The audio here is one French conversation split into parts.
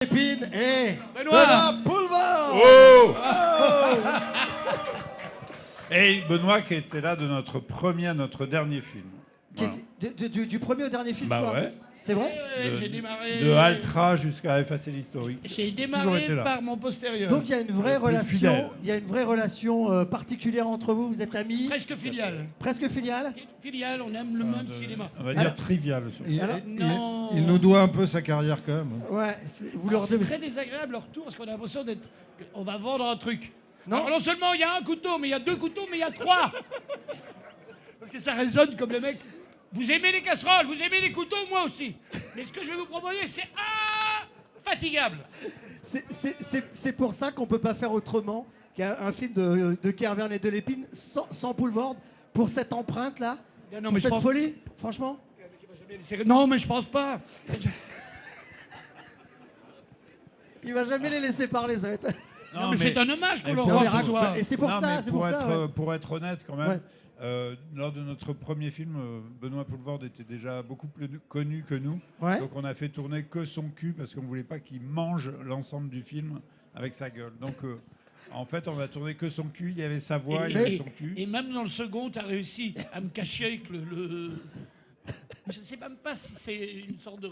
Lépine et Benoît Poulvord. Oh, Et Benoît qui était là de notre dernier film. Voilà. Du premier au dernier film, Bah quoi. ouais. C'est vrai? J'ai démarré. De Altra jusqu'à effacer l'historique. J'ai Toujours démarré été là. par mon postérieur. Donc il y a une vraie Plus fidèle. relation, il y a une vraie relation particulière entre vous. Vous êtes amis, Presque filiale. presque filiale. Filiale, on aime le même cinéma. On va dire trivial. surtout. Non. Il nous doit un peu sa carrière quand même. Ouais. Vous leur C'est devez. très désagréable leur retour parce qu'on a l'impression qu'on va vendre un truc. Non. Alors, non seulement il y a un couteau, mais il y a deux couteaux, mais il y a trois. Parce que ça résonne comme le mec. Vous aimez les casseroles, vous aimez les couteaux, moi aussi. Mais ce que je vais vous proposer, c'est fatigable. C'est pour ça qu'on peut pas faire autrement qu'un film de Kervern et de Lépine sans Poulvord pour cette empreinte là, Non, pour mais je cette pense... folie, franchement. Non, mais je pense pas. Il va jamais les laisser parler, ça va être. Non, mais c'est un hommage qu'on leur pour rend être- ce soir. Et c'est pour Non, ça, mais c'est pour ça. Ouais. pour être honnête quand même, Ouais. lors de notre premier film, Benoît Poulvord était déjà beaucoup plus connu que nous. Ouais. Donc on a fait tourner que son cul parce qu'on voulait pas qu'il mange l'ensemble du film avec sa gueule. Donc en fait, on va tourner que son cul. Il y avait sa voix, il y avait son cul. Et même dans le second, tu as réussi à me cacher avec le... Je sais même pas si c'est une sorte de...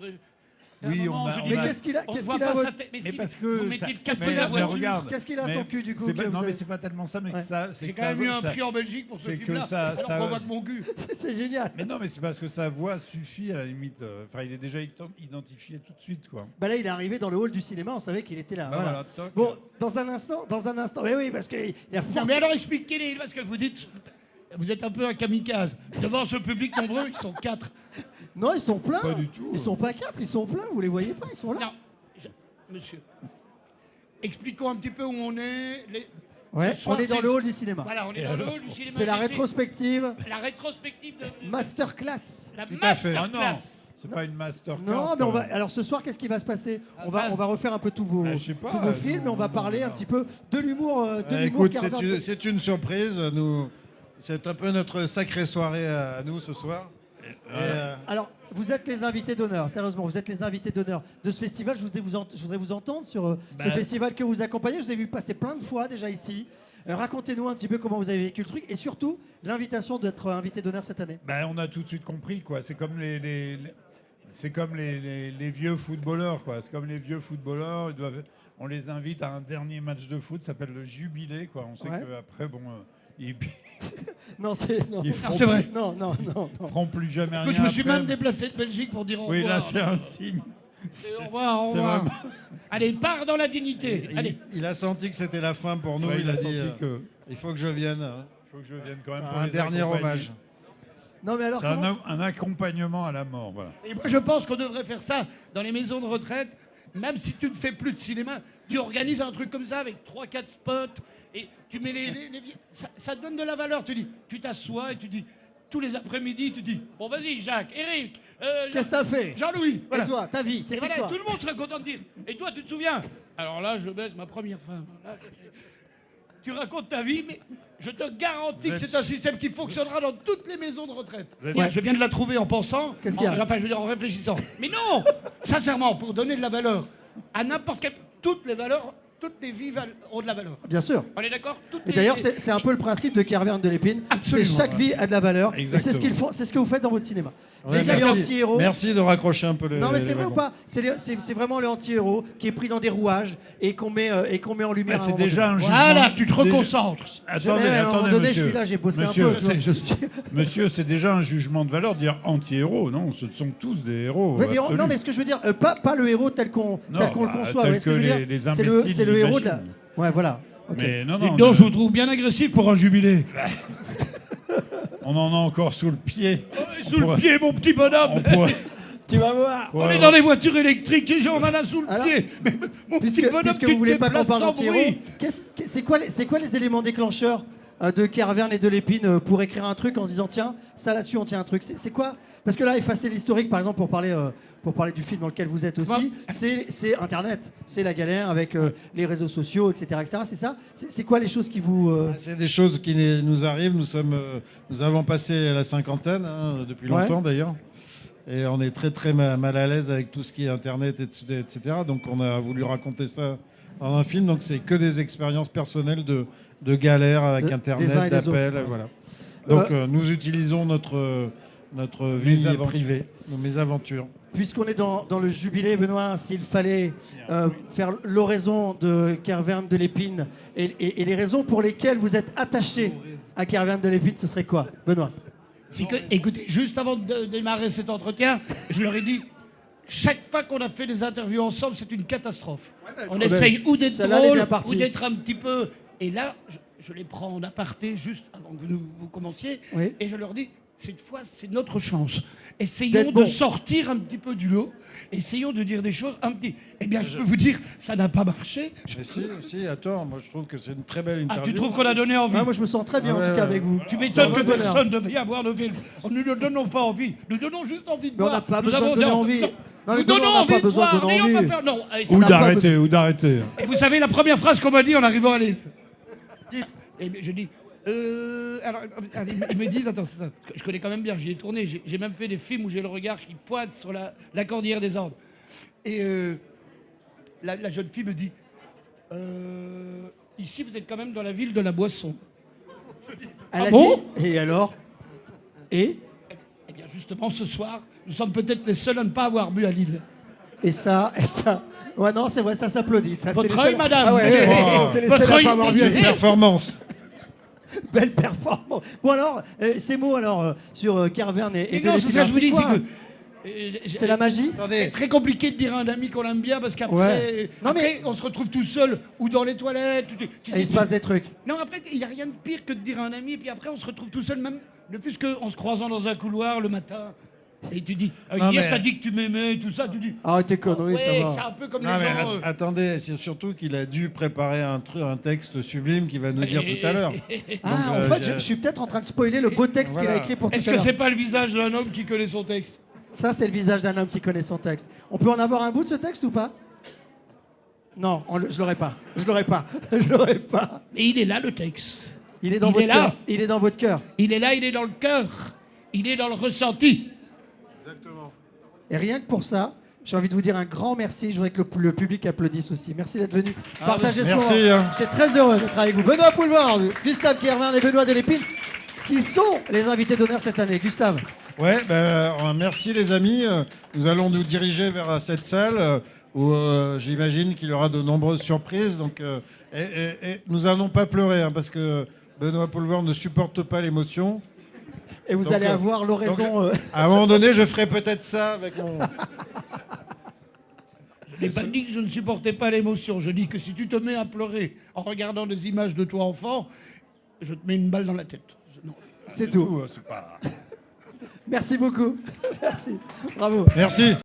Oui, À un moment, on a- je on dis, Mais a- qu'est-ce qu'il a, on qu'est-ce voit qu'il a, pas votre- sa tête. Mais Mais si parce vous que mettez ça- le casque qu'est-ce de qu'il la a, voiture, regarde. qu'est-ce qu'il a son cul du coup C'est que pas- vous non, mais avez- c'est pas tellement ça, mais Ouais. que ça, c'est j'ai que quand même eu un ça- prix en Belgique pour ce c'est que film-là. ça- Alors ça- qu'on voit que mon cul. C'est génial. Mais non, mais c'est parce que sa voix suffit à la limite. Enfin, il est déjà identifié tout de suite, quoi. Bah là, il est arrivé dans le hall du cinéma, on savait qu'il était là. Bah voilà. voilà, toc. Bon, dans un instant. Mais oui, parce qu'il y a Non, fort. mais alors expliquez-les, parce que vous dites, vous êtes un peu un kamikaze. Devant ce public nombreux, ils sont 4. Non, ils sont pleins. Pas du tout. Ils sont pas 4, ils sont pleins. Vous les voyez pas, ils sont là. Non, monsieur, expliquons un petit peu où on est. Ouais. Ce soir, On est dans c'est- le hall du cinéma. Voilà, on est dans le hall du cinéma. C'est la et rétrospective La rétrospective de masterclass. la Tout à fait. Ah non, masterclass. c'est pas une master. Non, mais on va. Alors ce soir, qu'est-ce qui va se passer? On va refaire un peu tous vos, Bah, je sais pas, tous vos films, et on va non, parler non. un petit peu de l'humour, Écoute, Kervern. c'est une surprise. C'est un peu notre sacrée soirée à nous ce soir. Alors, vous êtes les invités d'honneur, sérieusement, vous êtes les invités d'honneur de ce festival. Je voudrais vous entendre sur ce Bah, festival que vous accompagnez. Je vous ai vu passer plein de fois déjà ici. Racontez-nous un petit peu comment vous avez vécu le truc et surtout l'invitation d'être invité d'honneur cette année. Ben, on a tout de suite compris, quoi. C'est comme c'est comme les vieux footballeurs, quoi. C'est comme les vieux footballeurs. On les invite à un dernier match de foot, ça s'appelle le jubilé, quoi. On sait Ouais. qu'après, bon, ils Non, c'est non. ils c'est vrai. Non. feront plus jamais rien. Écoute, je me suis après, même mais- déplacé de Belgique pour dire au Oui, revoir. là, c'est un signe. Au revoir, au C'est revoir. vraiment- Allez, pars dans la dignité. Allez. Il a senti que c'était la fin pour nous. Ouais, il a dit senti que il faut que je vienne. hein. faut que je vienne quand même pour Un les dernier accompagner. hommage. Non, mais alors C'est comment- un accompagnement à la mort, voilà. Et moi, je pense qu'on devrait faire ça dans les maisons de retraite. Même si tu ne fais plus de cinéma, tu organises un truc comme ça avec 3-4 spots et tu mets ça te donne de la valeur. Tu t'assois et tu dis, tous les après-midi, tu dis, bon vas-y Jacques, Eric, Qu'est-ce que t'as fait? Jean-Louis. Et toi, ta vie, Et c'était voilà, quoi? tout le monde serait content de dire. Et toi, tu te souviens? Alors là, je baise ma première femme. Là, tu racontes ta vie, mais je te garantis que c'est un système qui fonctionnera dans toutes les maisons de retraite. Vous êtes- Tiens, je viens de la trouver en pensant. Qu'est-ce qu'il y a? Enfin, je veux dire en réfléchissant. Mais non, sincèrement, pour donner de la valeur à n'importe quelle. Toutes les vies ont de la valeur. Bien sûr. On est d'accord? Toutes Et les- d'ailleurs, c'est un peu le principe de Kervern de l'Épine. C'est Absolument, chaque vie a de la valeur. Et c'est ce Exactement. qu'ils font, c'est ce que vous faites dans votre cinéma. Ouais, Les merci. anti-héros. Merci de raccrocher un peu les. Non mais les c'est vrai ou wagons. pas? C'est vraiment le anti-héros qui est pris dans des rouages et qu'on met en lumière. Bah, à c'est moment déjà un donné. jugement. Voilà, tu te déjà- reconcentres. Attendez, Mais à un moment attendez, donné, monsieur. je suis là, j'ai bossé Monsieur, un peu. tu vois. Monsieur, c'est déjà un jugement de valeur de dire anti-héros. Non, ce sont tous des héros. Vous voulez dire- absolus. non mais ce que je veux dire, pas le héros tel qu'on Non, le bah, conçoit. tel Vous voyez ce que que je veux dire? les C'est imbéciles le héros de la. l'imaginent. Ouais voilà. Ok. Mais non, Dites non, donc, je vous trouve bien agressif pour un jubilé. on en a encore sous le pied. Sous le pied, mon petit bonhomme. On pourrait- Tu vas voir. On est dans les voitures électriques et on en a sous le Alors, pied. Mais mon petit Puisque, bonhomme, puisque tu vous voulez te pas qu'on déplaces parle sans d'anti-héros, bruit. c'est quoi les éléments déclencheurs de Kervern et de l'Épine pour écrire un truc en se disant tiens, ça là-dessus on tient un truc. C'est quoi? Parce que là, effacer l'historique, par exemple, pour parler du film dans lequel vous êtes aussi, c'est Internet, c'est la galère avec les réseaux sociaux, etc. C'est ça? C'est quoi les choses qui vous... C'est des choses qui nous arrivent. Nous avons passé la cinquantaine, hein, depuis Ouais. longtemps d'ailleurs. Et on est très très mal à l'aise avec tout ce qui est Internet, etc. Donc on a voulu raconter ça dans un film. Donc c'est que des expériences personnelles de galères avec Des uns Internet, et des autres, d'appels. ouais. Voilà. Donc nous utilisons notre vie Mésaventures. privée, nos mésaventures. Puisqu'on est dans le jubilé, Benoît, s'il fallait faire l'oraison de Kerverne de l'Épine et les raisons pour lesquelles vous êtes attaché à Kerverne de l'Épine, ce serait quoi, Benoît? C'est que, écoutez, juste avant de démarrer cet entretien, je leur ai dit, chaque fois qu'on a fait des interviews ensemble, c'est une catastrophe. On essaye ou d'être celle-là, elle est drôle, bien partie. ou d'être un petit peu... Et là, je les prends en aparté juste avant que vous commenciez, Oui. et je leur dis, cette fois, c'est notre chance. Essayons D'être de bon. sortir un petit peu du lot, essayons de dire des choses un petit... Eh bien, je peux vous dire, ça n'a pas marché. Mais si, à tort. Moi, je trouve que c'est une très belle Ah, interview. tu trouves qu'on a donné envie? Ah, moi, je me sens très bien, Ah en ouais, tout cas, ouais. avec vous. Tu C'est un m'étonnes vrai que bonheur. personne ne veuille avoir le film. Nous ne donnons pas envie. Nous donnons juste envie de Mais on voir. n'a pas Nous besoin de avons- donner non, envie. non. Non, mais Nous Benoît, donnons on n'a envie pas de besoin de voir. donner N'ayons pas envie. peur. Non, Ou n'a pas d'arrêter, ou d'arrêter. Et vous savez, la première phrase qu'on m'a dit en arrivant à l'île. Dites. Et je dis, alors, ils me disent, attends, c'est ça, je connais quand même bien, j'y ai tourné, j'ai même fait des films où j'ai le regard qui pointe sur la cordillère des Andes. Et la jeune fille me dit, ici vous êtes quand même dans la ville de la boisson. Elle Ah a bon dit, et alors? Et Eh bien justement, ce soir, nous sommes peut-être les seuls à ne pas avoir bu à Lille. Et ça. Ouais, non, c'est vrai, ça s'applaudit. Ça, Votre c'est les œil, seuls- madame. Ah ouais, Votre c'est les seuls à œil pas avoir vu. est- Performance. Belle performance. Bon alors, ces mots alors sur Kerverne et Et de non, c'est l'Épine, ça que je vous dis, c'est quoi que... C'est la magie. C'est très compliqué de dire à un ami qu'on aime bien parce qu'après, Ouais. Non, après, on se retrouve tout seul ou dans les toilettes. Tu Et sais, il se passe des trucs. Non, après, il n'y a rien de pire que de dire à un ami et puis après, on se retrouve tout seul, même ne plus qu'en se croisant dans un couloir le matin. Et tu dis, Non, hier, mais- t'as dit que tu m'aimais et tout ça. Tu dis, Arrête tes conneries, ouais, ça c'est va. un peu comme Non, les mais gens. attendez, c'est surtout qu'il a dû préparer un texte sublime qu'il va nous dire tout à l'heure. Ah, Donc, en fait, je suis peut-être en train de spoiler le beau texte qu'il a Voilà. écrit pour tout Est-ce à que l'heure. c'est pas le visage d'un homme qui connaît son texte? Ça, c'est le visage d'un homme qui connaît son texte. On peut en avoir un bout de ce texte ou pas? Non, je l'aurais pas. Je l'aurais pas. Je l'aurais pas. Et il est là, le texte. Il est dans Il votre est là. cœur. Il est dans votre cœur. Il est là, il est dans le cœur. Il est dans le ressenti. Et rien que pour ça, j'ai envie de vous dire un grand merci. Je voudrais que le public applaudisse aussi. Merci d'être venu partager ce merci, moment. hein. J'étais très heureux d'être avec vous. Benoît Poulvord, Gustave Kerverne et Benoît de l'Épine, qui sont les invités d'honneur cette année. Gustave. Ouais, merci les amis. Nous allons nous diriger vers cette salle où j'imagine qu'il y aura de nombreuses surprises. Donc, et nous n'allons pas pleurer hein, parce que Benoît Poulvord ne supporte pas l'émotion. Et vous Donc, allez avoir l'oraison. À un moment donné, je ferai peut-être ça avec mon. Je n'ai pas dit que je ne supportais pas l'émotion. Je dis que si tu te mets à pleurer en regardant des images de toi enfant, je te mets une balle dans la tête. Non. C'est tout. C'est pas... Merci beaucoup. Merci. Bravo. Merci.